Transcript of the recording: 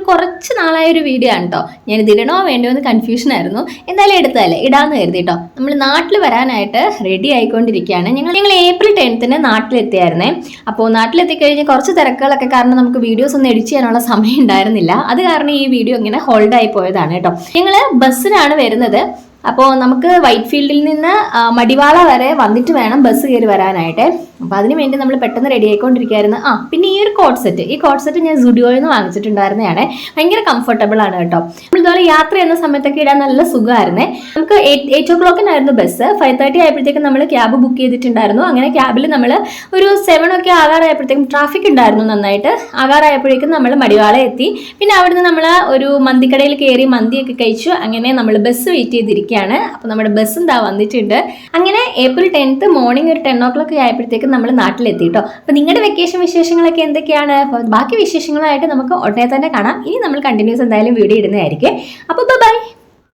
കുറച്ച് നാളായൊരു വീഡിയോ ആണ് കേട്ടോ. ഞാൻ ഇതിടണോ വേണ്ടോ എന്ന് കൺഫ്യൂഷൻ ആയിരുന്നു. എന്തായാലും എടുത്തതല്ലേ, ഇടാന്ന് കരുതി കേട്ടോ. നമ്മൾ നാട്ടിൽ വരാനായിട്ട് റെഡി ആയിക്കൊണ്ടിരിക്കുകയാണ്. ഞങ്ങൾ ഏപ്രിൽ 10th നാട്ടിലെത്തിയായിരുന്നേ. അപ്പോൾ നാട്ടിലെത്തിക്കഴിഞ്ഞ് കുറച്ച് തിരക്കുകളൊക്കെ കാരണം നമുക്ക് വീഡിയോസ് ഒന്നും എഡിറ്റ് ചെയ്യാനുള്ള സമയം ഉണ്ടായിരുന്നില്ല. അത് കാരണം ഈ വീഡിയോ ഇങ്ങനെ ഹോൾഡായി പോയതാണ് കേട്ടോ. ഞങ്ങൾ ബസ്സിനാണ് വരുന്നത്. അപ്പോൾ നമുക്ക് വൈറ്റ് ഫീൽഡിൽ നിന്ന് മടിവാള വരെ വന്നിട്ട് വേണം ബസ് കയറി വരാനായിട്ട്. അപ്പോൾ അതിന് വേണ്ടി നമ്മൾ പെട്ടെന്ന് റെഡി ആയിക്കൊണ്ടിരിക്കുകയായിരുന്നു. പിന്നെ ഈ ഒരു കോട്ട് സെറ്റ് ഞാൻ സുഡിയോയിൽ നിന്ന് വാങ്ങിച്ചിട്ടുണ്ടായിരുന്നതാണ്. ഭയങ്കര കംഫർട്ടബിൾ ആണ് കേട്ടോ. ഇതുപോലെ യാത്ര ചെയ്യുന്ന സമയത്തൊക്കെ ഇടാൻ നല്ല സുഖമായിരുന്നേ. നമുക്ക് 8 o'clock ബസ്. 5:30 ആയപ്പോഴത്തേക്കും നമ്മൾ ക്യാബ് ബുക്ക് ചെയ്തിട്ടുണ്ടായിരുന്നു. അങ്ങനെ ക്യാബിൽ നമ്മൾ ഒരു 7 ഒക്കെ ആകാറായപ്പോഴത്തേക്കും ട്രാഫിക് ഉണ്ടായിരുന്നു നന്നായിട്ട്. ആകാറായപ്പോഴേക്കും നമ്മൾ മടിവാള എത്തി. പിന്നെ അവിടുന്ന് നമ്മൾ ഒരു മന്തിക്കടയിൽ കയറി മന്തിയൊക്കെ കഴിച്ചു. അങ്ങനെ നമ്മൾ ബസ് വെയിറ്റ് ചെയ്തിരിക്കുകയാണ്. അപ്പോൾ നമ്മുടെ ബസ് എന്താ വന്നിട്ടുണ്ട്. അങ്ങനെ ഏപ്രിൽ 10th മോർണിംഗ് ഒരു 10 o'clock ആയപ്പോഴത്തേക്കും നമ്മൾ നാട്ടിലെത്തി കേട്ടോ. അപ്പോൾ നിങ്ങളുടെ വെക്കേഷൻ വിശേഷങ്ങളൊക്കെ എന്തൊക്കെയാണ്? അപ്പോൾ ബാക്കി വിശേഷങ്ങളായിട്ട് നമുക്ക് ഉടനെ തന്നെ കാണാം. ഇനി നമ്മൾ കണ്ടിന്യൂസ് എന്തായാലും വീഡിയോ ഇടുന്നതായിരിക്കും. അപ്പോൾ ബൈ.